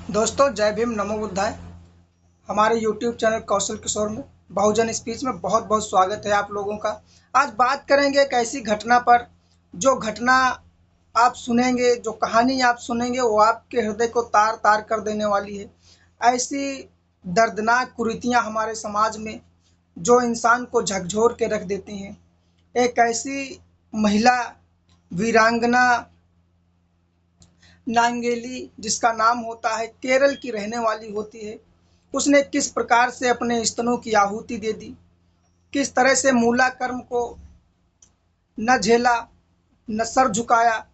दोस्तों जय भीम नमो बुद्धाय। हमारे यूट्यूब चैनल कौशल किशोर में बहुजन स्पीच में बहुत बहुत स्वागत है आप लोगों का। आज बात करेंगे एक ऐसी घटना पर जो घटना आप सुनेंगे, जो कहानी आप सुनेंगे वो आपके हृदय को तार तार कर देने वाली है। ऐसी दर्दनाक कुरीतियाँ हमारे समाज में जो इंसान को झकझोर के रख देती हैं। एक ऐसी महिला वीरांगना नांगेली, जिसका नाम होता है, केरल की रहने वाली होती है। उसने किस प्रकार से अपने स्तनों की आहुति दे दी, किस तरह से मूला कर्म को न झेला, न सर झुकाया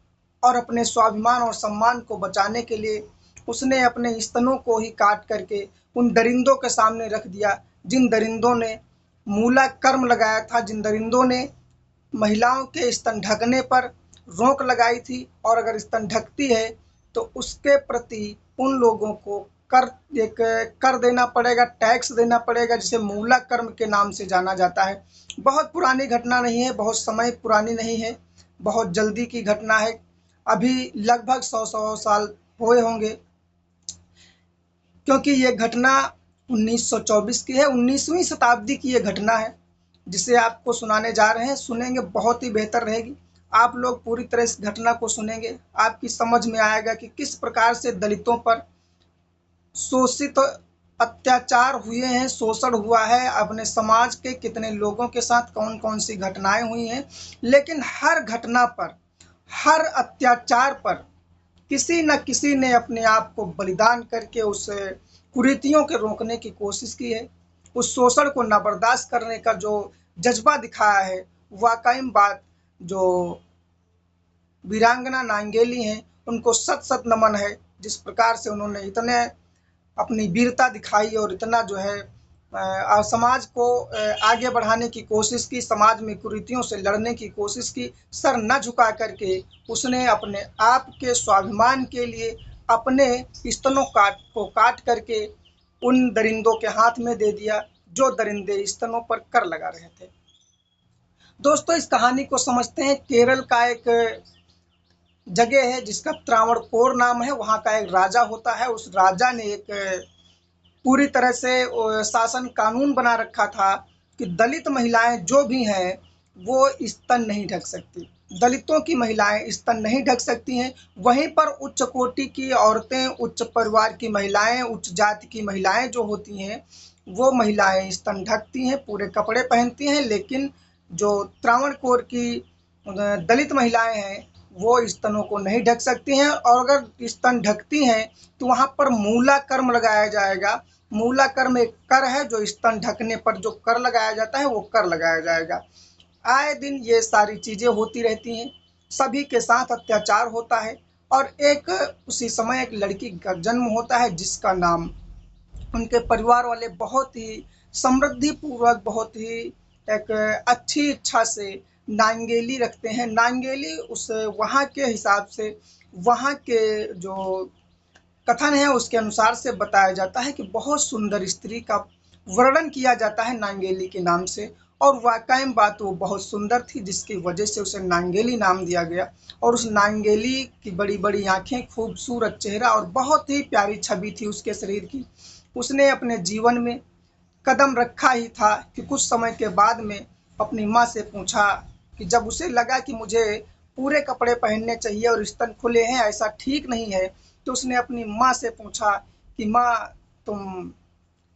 और अपने स्वाभिमान और सम्मान को बचाने के लिए उसने अपने स्तनों को ही काट करके उन दरिंदों के सामने रख दिया, जिन दरिंदों ने मूला कर्म लगाया था, जिन दरिंदों ने महिलाओं के स्तन ढकने पर रोक लगाई थी। और अगर स्तन ढकती है तो उसके प्रति उन लोगों को कर देना पड़ेगा, टैक्स देना पड़ेगा, जिसे मूला कर्म के नाम से जाना जाता है। बहुत पुरानी घटना नहीं है, बहुत समय पुरानी नहीं है, बहुत जल्दी की घटना है। अभी लगभग 100 साल हुए होंगे, क्योंकि ये घटना 1924 की है। 19वीं शताब्दी की ये घटना है जिसे आपको सुनाने जा रहे हैं। सुनेंगे बहुत ही बेहतर रहेगी। आप लोग पूरी तरह इस घटना को सुनेंगे, आपकी समझ में आएगा कि किस प्रकार से दलितों पर शोषित अत्याचार हुए हैं, शोषण हुआ है, अपने समाज के कितने लोगों के साथ कौन कौन सी घटनाएं हुई हैं। लेकिन हर घटना पर, हर अत्याचार पर किसी न किसी ने अपने आप को बलिदान करके उस कुरीतियों के रोकने की कोशिश की है। उस शोषण को न बर्दाश्त करने का जो जज्बा दिखाया है, वाकई बात जो वीरांगना नांगेली हैं उनको सत सत नमन है। जिस प्रकार से उन्होंने इतने अपनी वीरता दिखाई और इतना जो है समाज को आगे बढ़ाने की कोशिश की, समाज में कुरीतियों से लड़ने की कोशिश की। सर न झुका करके उसने अपने आप के स्वाभिमान के लिए अपने स्तनों को काट करके उन दरिंदों के हाथ में दे दिया, जो दरिंदे स्तनों पर कर लगा रहे थे। दोस्तों इस कहानी को समझते हैं। केरल का एक जगह है जिसका त्रावणकोर नाम है। वहाँ का एक राजा होता है। उस राजा ने एक पूरी तरह से शासन कानून बना रखा था कि दलित महिलाएं जो भी हैं वो स्तन नहीं ढक सकती। दलितों की महिलाएं स्तन नहीं ढक सकती हैं। वहीं पर उच्च कोटि की औरतें, उच्च परिवार की महिलाएं, उच्च जाति की महिलाएं जो होती हैं वो महिलाएं स्तन ढकती हैं, पूरे कपड़े पहनती हैं। लेकिन जो त्रावणकोर की दलित महिलाएं हैं वो स्तनों को नहीं ढक सकती हैं। और अगर स्तन ढकती हैं तो वहाँ पर मूला कर्म लगाया जाएगा। मूला कर्म एक कर है, जो स्तन ढकने पर जो कर लगाया जाता है वो कर लगाया जाएगा। आए दिन ये सारी चीज़ें होती रहती हैं, सभी के साथ अत्याचार होता है। और एक उसी समय एक लड़की का जन्म होता है जिसका नाम उनके परिवार वाले बहुत ही समृद्धि पूर्वक, बहुत ही एक अच्छी इच्छा से नांगेली रखते हैं। नांगेली उस वहाँ के हिसाब से, वहाँ के जो कथन है उसके अनुसार से बताया जाता है कि बहुत सुंदर स्त्री का वर्णन किया जाता है नांगेली के नाम से। और वाकई बात वो बहुत सुंदर थी, जिसकी वजह से उसे नांगेली नाम दिया गया। और उस नांगेली की बड़ी बड़ी आंखें, खूबसूरत चेहरा और बहुत ही प्यारी छवि थी उसके शरीर की। उसने अपने जीवन में कदम रखा ही था कि कुछ समय के बाद में अपनी माँ से पूछा कि जब उसे लगा कि मुझे पूरे कपड़े पहनने चाहिए और स्तन खुले हैं, ऐसा ठीक नहीं है, तो उसने अपनी माँ से पूछा कि माँ, तुम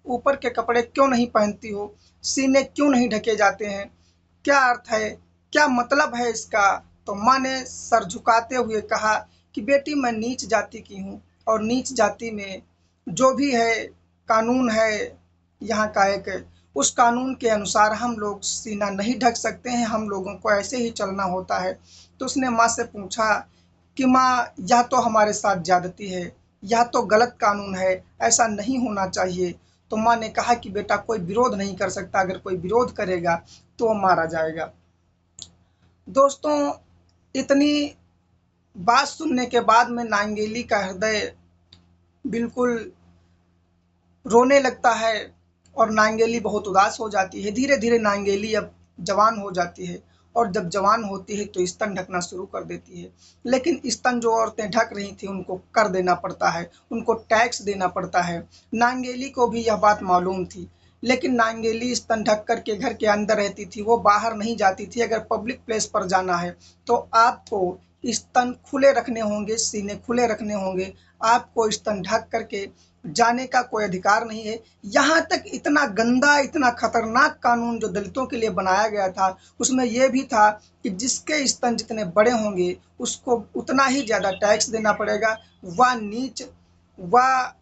ऊपर के कपड़े क्यों नहीं पहनती हो, सीने क्यों नहीं ढके जाते हैं, क्या अर्थ है, क्या मतलब है इसका। तो माँ ने सर झुकाते हुए कहा कि बेटी, मैं नीच जाति की हूँ और नीच जाति में जो भी है कानून है यहाँ का एक, उस कानून के अनुसार हम लोग सीना नहीं ढक सकते हैं, हम लोगों को ऐसे ही चलना होता है। तो उसने माँ से पूछा कि माँ, यह तो हमारे साथ ज्यादती है, यह तो गलत कानून है, ऐसा नहीं होना चाहिए। तो माँ ने कहा कि बेटा, कोई विरोध नहीं कर सकता, अगर कोई विरोध करेगा तो वो मारा जाएगा। दोस्तों इतनी बात सुनने के बाद में नांगेली का हृदय बिल्कुल रोने लगता है और नांगेली बहुत उदास हो जाती है। धीरे धीरे नांगेली अब जवान हो जाती है और जब जवान होती है तो स्तन ढकना शुरू कर देती है। लेकिन स्तन जो औरतें ढक रही थी उनको कर देना पड़ता है, उनको टैक्स देना पड़ता है। नांगेली को भी यह बात मालूम थी, लेकिन नांगेली स्तन ढक कर के घर के अंदर रहती थी, वो बाहर नहीं जाती थी। अगर पब्लिक प्लेस पर जाना है तो आपको स्तन खुले रखने होंगे, सीने खुले रखने होंगे, आपको स्तन ढक करके जाने का कोई अधिकार नहीं है। यहाँ तक इतना गंदा, इतना खतरनाक कानून जो दलितों के लिए बनाया गया था, उसमें यह भी था कि जिसके स्तन जितने बड़े होंगे उसको उतना ही ज़्यादा टैक्स देना पड़ेगा। वह नीच, वह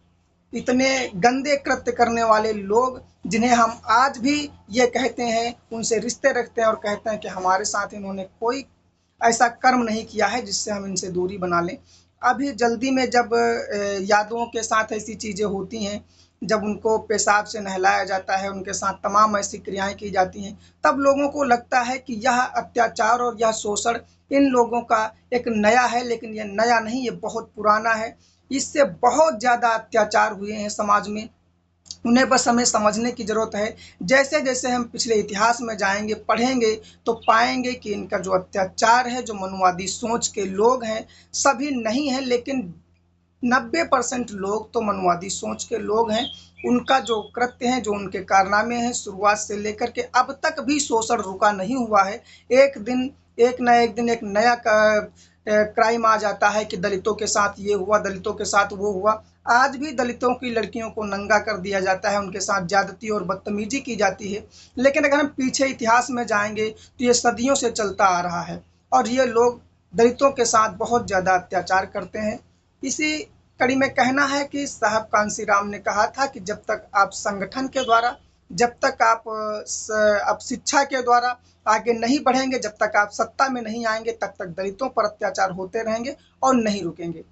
इतने गंदे कृत्य करने वाले लोग जिन्हें हम आज भी ये कहते हैं, उनसे रिश्ते रखते हैं और कहते हैं कि हमारे साथ इन्होंने कोई ऐसा कर्म नहीं किया है जिससे हम इनसे दूरी बना लें। अभी जल्दी में जब यादवों के साथ ऐसी चीज़ें होती हैं, जब उनको पेशाब से नहलाया जाता है, उनके साथ तमाम ऐसी क्रियाएं की जाती हैं, तब लोगों को लगता है कि यह अत्याचार और यह शोषण इन लोगों का एक नया है, लेकिन यह नया नहीं, ये बहुत पुराना है। इससे बहुत ज़्यादा अत्याचार हुए हैं समाज में, उन्हें बस हमें समझने की ज़रूरत है। जैसे जैसे हम पिछले इतिहास में जाएंगे, पढ़ेंगे, तो पाएंगे कि इनका जो अत्याचार है, जो मनुवादी सोच के लोग हैं, सभी नहीं हैं लेकिन 90% लोग तो मनुवादी सोच के लोग हैं। उनका जो कृत्य हैं, जो उनके कारनामे हैं, शुरुआत से लेकर के अब तक भी शोषण रुका नहीं हुआ है। एक दिन, एक न एक दिन एक नया क्राइम आ जाता है कि दलितों के साथ ये हुआ, दलितों के साथ वो हुआ। आज भी दलितों की लड़कियों को नंगा कर दिया जाता है, उनके साथ ज्यादती और बदतमीजी की जाती है। लेकिन अगर हम पीछे इतिहास में जाएंगे तो ये सदियों से चलता आ रहा है और ये लोग दलितों के साथ बहुत ज़्यादा अत्याचार करते हैं। इसी कड़ी में कहना है कि साहब कांशीराम ने कहा था कि जब तक आप संगठन के द्वारा, जब तक आप शिक्षा के द्वारा आगे नहीं बढ़ेंगे, जब तक आप सत्ता में नहीं आएंगे, तब तक दलितों पर अत्याचार होते रहेंगे और नहीं रुकेंगे।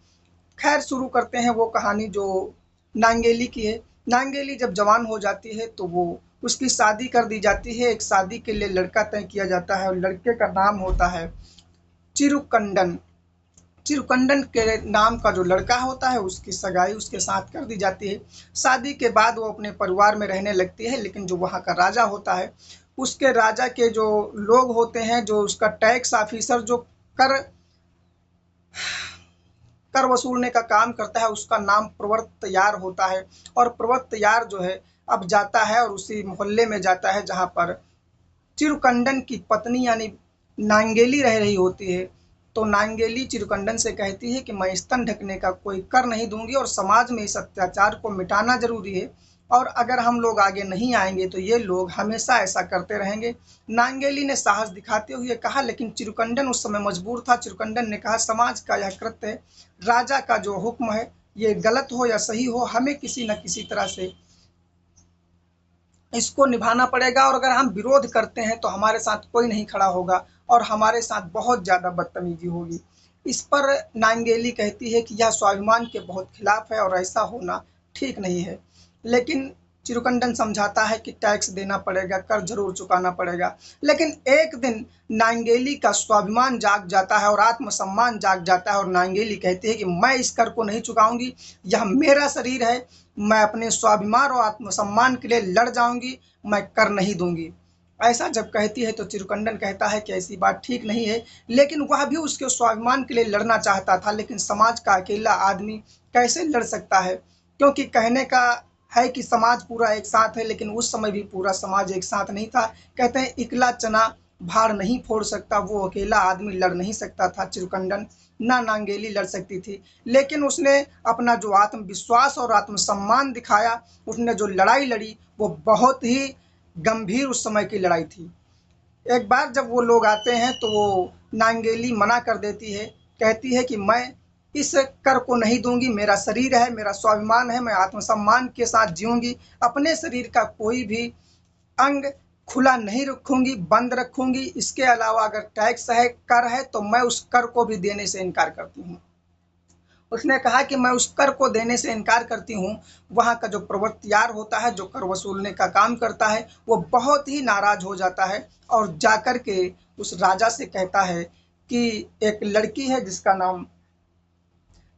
खैर, शुरू करते हैं वो कहानी जो नांगेली की है। नांगेली जब जवान हो जाती है तो वो उसकी शादी कर दी जाती है। एक शादी के लिए लड़का तय किया जाता है और लड़के का नाम होता है चिरुकंडन। चिरुकंडन के नाम का जो लड़का होता है उसकी सगाई उसके साथ कर दी जाती है। शादी के बाद वो अपने परिवार में रहने लगती है, लेकिन जो वहाँ का राजा होता है, उसके राजा के जो लोग होते हैं, जो उसका टैक्स ऑफिसर, जो कर कर वसूलने का काम करता है, उसका नाम प्रवर्तयार होता है। और प्रवर्तयार जो है अब जाता है और उसी मोहल्ले में जाता है जहाँ पर चिरुकंडन की पत्नी यानी नांगेली रह रही होती है। तो नांगेली चिरुकंडन से कहती है कि मैं स्तन ढकने का कोई कर नहीं दूंगी और समाज में इस अत्याचार को मिटाना जरूरी है, और अगर हम लोग आगे नहीं आएंगे तो ये लोग हमेशा ऐसा करते रहेंगे। नांगेली ने साहस दिखाते हुए कहा, लेकिन चिरुकंडन उस समय मजबूर था। चिरुकंडन ने कहा, समाज का यह कृत्य है, राजा का जो हुक्म है, ये गलत हो या सही हो, हमें किसी न किसी तरह से इसको निभाना पड़ेगा, और अगर हम विरोध करते हैं तो हमारे साथ कोई नहीं खड़ा होगा और हमारे साथ बहुत ज़्यादा बदतमीजी होगी। इस पर नांगेली कहती है कि यह स्वाभिमान के बहुत खिलाफ है और ऐसा होना ठीक नहीं है। लेकिन चिरुकंडन समझाता है कि टैक्स देना पड़ेगा, कर जरूर चुकाना पड़ेगा। लेकिन एक दिन नांगेली का स्वाभिमान जाग जाता है और आत्मसम्मान जाग जाता है और नांगेली कहती है कि मैं इस कर को नहीं चुकाऊंगी, यह मेरा शरीर है, मैं अपने स्वाभिमान और आत्मसम्मान के लिए लड़ जाऊंगी, मैं कर नहीं दूंगी। ऐसा जब कहती है तो चिरुकंडन कहता है कि ऐसी बात ठीक नहीं है, लेकिन वह भी उसके स्वाभिमान के लिए लड़ना चाहता था। लेकिन समाज का अकेला आदमी कैसे लड़ सकता है, क्योंकि कहने का है कि समाज पूरा एक साथ है, लेकिन उस समय भी पूरा समाज एक साथ नहीं था। कहते हैं इकला चना भार नहीं फोड़ सकता, वो अकेला आदमी लड़ नहीं सकता था। चिरुकंडन, ना नांगेली लड़ सकती थी, लेकिन उसने अपना जो आत्मविश्वास और आत्मसम्मान दिखाया, उसने जो लड़ाई लड़ी वो बहुत ही गंभीर उस समय की लड़ाई थी। एक बार जब वो लोग आते हैं तो वो नांगेली मना कर देती है, कहती है कि मैं इस कर को नहीं दूंगी, मेरा शरीर है, मेरा स्वाभिमान है, मैं आत्मसम्मान के साथ जीऊंगी, अपने शरीर का कोई भी अंग खुला नहीं रखूंगी, बंद रखूंगी। इसके अलावा अगर टैक्स है, कर है, तो मैं उस कर को भी देने से इनकार करती हूँ। उसने कहा कि मैं उस कर को देने से इनकार करती हूँ। वहाँ का जो प्रवर्तयार होता है, जो कर वसूलने का काम करता है, वो बहुत ही नाराज हो जाता है और जाकर के उस राजा से कहता है कि एक लड़की है जिसका नाम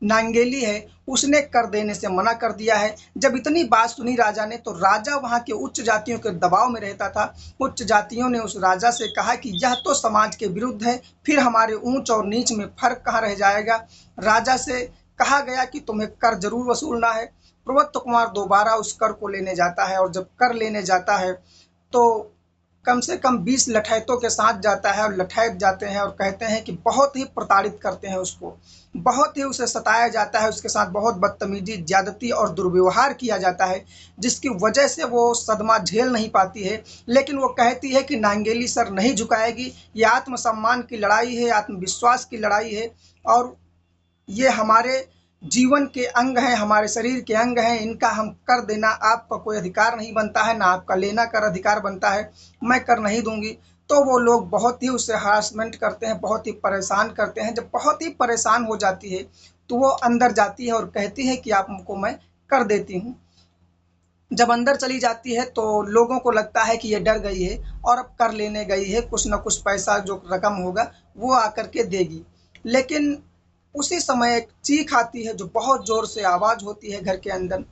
नांगेली है उसने कर देने से मना कर दिया है। जब इतनी बात सुनी राजा ने तो राजा वहाँ के उच्च जातियों के दबाव में रहता था। उच्च जातियों ने उस राजा से कहा कि यह तो समाज के विरुद्ध है, फिर हमारे ऊंच और नीच में फर्क कहाँ रह जाएगा। राजा से कहा गया कि तुम्हें कर जरूर वसूलना है। प्रवत्त कुमार दोबारा उस कर को लेने जाता है और जब कर लेने जाता है तो कम से कम 20 लठैतों के साथ जाता है और लठैत जाते हैं और कहते हैं कि बहुत ही प्रताड़ित करते हैं उसको, बहुत ही उसे सताया जाता है, उसके साथ बहुत बदतमीजी, ज्यादती और दुर्व्यवहार किया जाता है, जिसकी वजह से वो सदमा झेल नहीं पाती है। लेकिन वो कहती है कि नांगेली सर नहीं झुकाएगी, ये आत्मसम्मान की लड़ाई है, आत्मविश्वास की लड़ाई है और ये हमारे जीवन के अंग हैं, हमारे शरीर के अंग हैं, इनका हम कर देना आपका कोई अधिकार नहीं बनता है, ना आपका लेना कर अधिकार बनता है, मैं कर नहीं दूंगी। तो वो लोग बहुत ही उसे हरासमेंट करते हैं, बहुत ही परेशान करते हैं। जब बहुत ही परेशान हो जाती है तो वो अंदर जाती है और कहती है कि आपको मैं कर देती हूँ। जब अंदर चली जाती है तो लोगों को लगता है कि ये डर गई है और अब कर लेने गई है, कुछ ना कुछ पैसा जो रकम होगा वो आकर के देगी। लेकिन उसी समय एक चीख आती है जो बहुत जोर से आवाज होती है घर के अंदर,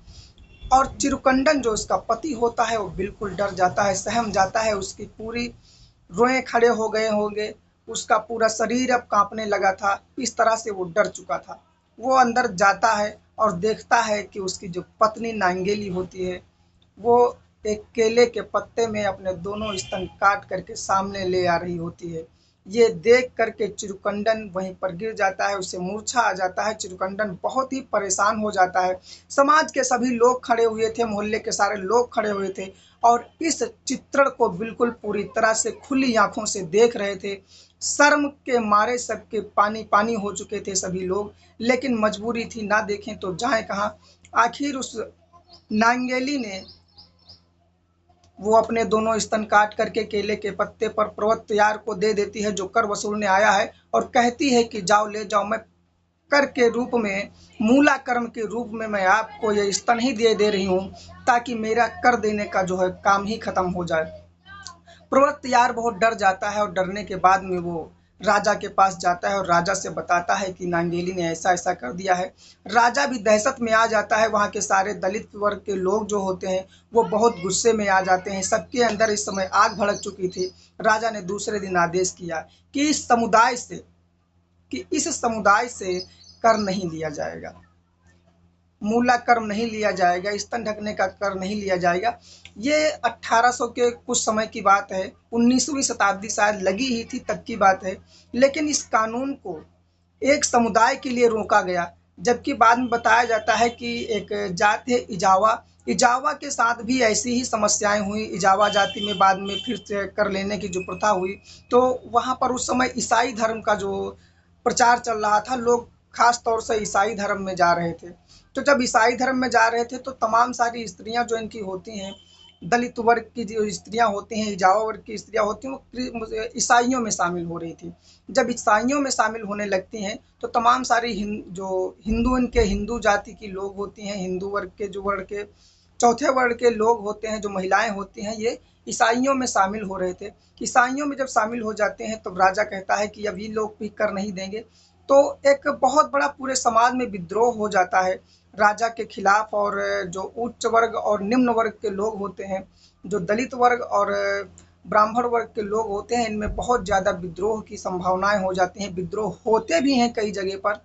और चिरुकंडन जो उसका पति होता है वो बिल्कुल डर जाता है, सहम जाता है, उसकी पूरी रोए खड़े हो गए होंगे, उसका पूरा शरीर अब कांपने लगा था, इस तरह से वो डर चुका था। वो अंदर जाता है और देखता है कि उसकी जो पत्नी नांगेली होती है वो एक केले के पत्ते में अपने दोनों स्तन काट करके सामने ले आ रही होती है। ये देख करके चिरुकंडन वहीं पर गिर जाता है, उसे मूर्छा आ जाता है। चिरुकंडन बहुत ही परेशान हो जाता है। समाज के सभी लोग खड़े हुए थे, मोहल्ले के सारे लोग खड़े हुए थे और इस चित्रण को बिल्कुल पूरी तरह से खुली आंखों से देख रहे थे। शर्म के मारे सबके पानी पानी हो चुके थे सभी लोग, लेकिन मजबूरी थी, ना देखें तो जाए कहाँ। आखिर उस नांगेली ने वो अपने दोनों स्तन काट करके केले के पत्ते पर पर्वतयार को दे देती है जो कर वसूलने आया है, और कहती है कि जाओ ले जाओ, मैं कर के रूप में, मूला कर्म के रूप में मैं आपको ये स्तन ही दे रही हूँ ताकि मेरा कर देने का जो है काम ही खत्म हो जाए। पर्वतयार बहुत डर जाता है और डरने के बाद में वो राजा के पास जाता है और राजा से बताता है कि नांगेली ने ऐसा ऐसा कर दिया है। राजा भी दहशत में आ जाता है। वहाँ के सारे दलित वर्ग के लोग जो होते हैं वो बहुत गुस्से में आ जाते हैं। सबके अंदर इस समय आग भड़क चुकी थी। राजा ने दूसरे दिन आदेश किया कि इस समुदाय से कर नहीं लिया जाएगा, मूला कर्म नहीं लिया जाएगा, स्तन ढकने का कर नहीं लिया जाएगा। ये 1800 के कुछ समय की बात है, 19वीं शताब्दी शायद लगी ही थी तब की बात है। लेकिन इस कानून को एक समुदाय के लिए रोका गया, जबकि बाद में बताया जाता है कि एक जात है इजावा, इजावा के साथ भी ऐसी ही समस्याएं हुई। इजावा जाति में बाद में फिर से कर लेने की जो प्रथा हुई, तो वहाँ पर उस समय ईसाई धर्म का जो प्रचार चल रहा था, लोग खास तौर से ईसाई धर्म में जा रहे थे। तो जब ईसाई धर्म में जा रहे थे तो तमाम सारी स्त्रियां जो इनकी होती हैं, दलित वर्ग की जो स्त्रियां होती हैं, इजावा वर्ग की स्त्रियां होती हैं, वो ईसाइयों में शामिल हो रही थी। जब ईसाइयों में शामिल होने लगती हैं तो तमाम सारी जो हिंदू जाति की लोग होती हैं, हिंदू वर्ग के जो वर्ग के चौथे वर्ग के लोग होते हैं, जो महिलाएं होती हैं, ये ईसाइयों में शामिल हो रहे थे। ईसाइयों में जब शामिल हो जाते हैं तो राजा कहता है कि अब ये लोग भी कर नहीं देंगे। तो एक बहुत बड़ा पूरे समाज में विद्रोह हो जाता है राजा के खिलाफ। और जो उच्च वर्ग और निम्न वर्ग के लोग होते हैं, जो दलित वर्ग और ब्राह्मण वर्ग के लोग होते हैं, इनमें बहुत ज़्यादा विद्रोह की संभावनाएं हो जाती हैं। विद्रोह होते भी हैं कई जगह पर,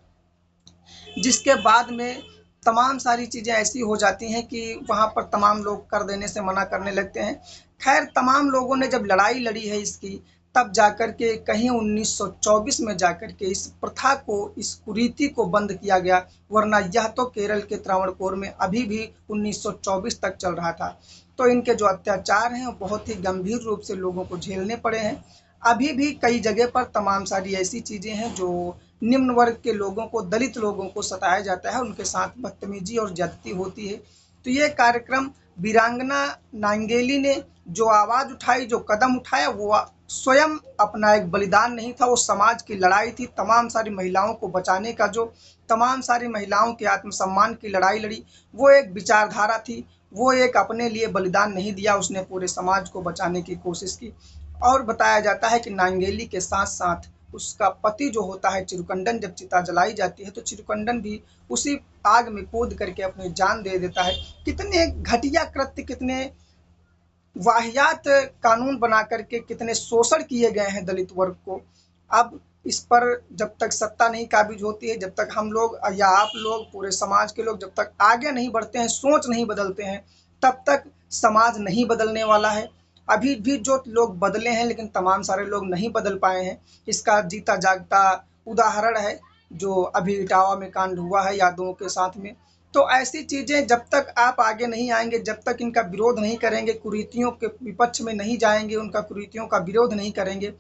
जिसके बाद में तमाम सारी चीज़ें ऐसी हो जाती हैं कि वहाँ पर तमाम लोग कर देने से मना करने लगते हैं। खैर, तमाम लोगों ने जब लड़ाई लड़ी है इसकी, तब जाकर के कहीं 1924 में जाकर के इस प्रथा को, इस कुरीति को बंद किया गया, वरना यह तो केरल के त्रावणकोर में अभी भी 1924 तक चल रहा था। तो इनके जो अत्याचार हैं वो बहुत ही गंभीर रूप से लोगों को झेलने पड़े हैं। अभी भी कई जगह पर तमाम सारी ऐसी चीज़ें हैं जो निम्न वर्ग के लोगों को, दलित लोगों को सताया जाता है, उनके साथ बदतमीजी और ज्यादती होती है। तो ये कार्यक्रम वीरांगना नांगेली ने जो आवाज़ उठाई, जो कदम उठाया, वो स्वयं अपना एक बलिदान नहीं था, वो समाज की लड़ाई थी। तमाम सारी महिलाओं को बचाने का, जो तमाम सारी महिलाओं के आत्मसम्मान की लड़ाई लड़ी, वो एक विचारधारा थी। वो एक अपने लिए बलिदान नहीं दिया, उसने पूरे समाज को बचाने की कोशिश की। और बताया जाता है कि नांगेली के साथ साथ उसका पति जो होता है चिरुकंडन, जब चिता जलाई जाती है तो चिरुकंडन भी उसी आग में कूद करके अपनी जान दे देता है। कितने घटिया कृत्य, कितने वाहियात कानून बना करके कितने शोषण किए गए हैं दलित वर्ग को। अब इस पर जब तक सत्ता नहीं काबिज होती है, जब तक हम लोग या आप लोग, पूरे समाज के लोग जब तक आगे नहीं बढ़ते हैं, सोच नहीं बदलते हैं, तब तक समाज नहीं बदलने वाला है। अभी भी जो लोग बदले हैं, लेकिन तमाम सारे लोग नहीं बदल पाए हैं। इसका जीता जागता उदाहरण है जो अभी इटावा में कांड हुआ है यादवों के साथ में। तो ऐसी चीज़ें जब तक आप आगे नहीं आएंगे, जब तक इनका विरोध नहीं करेंगे, कुरीतियों के विपक्ष में नहीं जाएंगे, उनका कुरीतियों का विरोध नहीं करेंगे,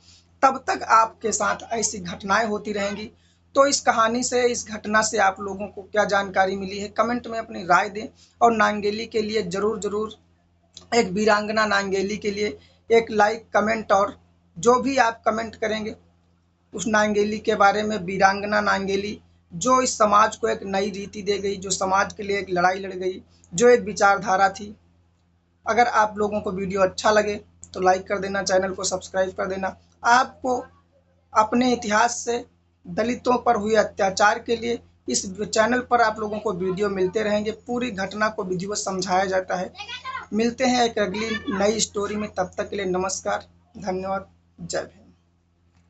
तब तक आपके साथ ऐसी घटनाएं होती रहेंगी। तो इस कहानी से, इस घटना से आप लोगों को क्या जानकारी मिली है, कमेंट में अपनी राय दें। और नांगेली के लिए ज़रूर एक वीरांगना नांगेली के लिए एक लाइक, कमेंट, और जो भी आप कमेंट करेंगे उस नांगेली के बारे में, वीरांगना नांगेली जो इस समाज को एक नई रीति दे गई, जो समाज के लिए एक लड़ाई लड़ गई, जो एक विचारधारा थी। अगर आप लोगों को वीडियो अच्छा लगे तो लाइक कर देना, चैनल को सब्सक्राइब कर देना। आपको अपने इतिहास से दलितों पर हुए अत्याचार के लिए इस चैनल पर आप लोगों को वीडियो मिलते रहेंगे। पूरी घटना को विधिवत समझाया जाता है। मिलते हैं एक अगली नई स्टोरी में, तब तक के लिए नमस्कार, धन्यवाद, जय हिंद।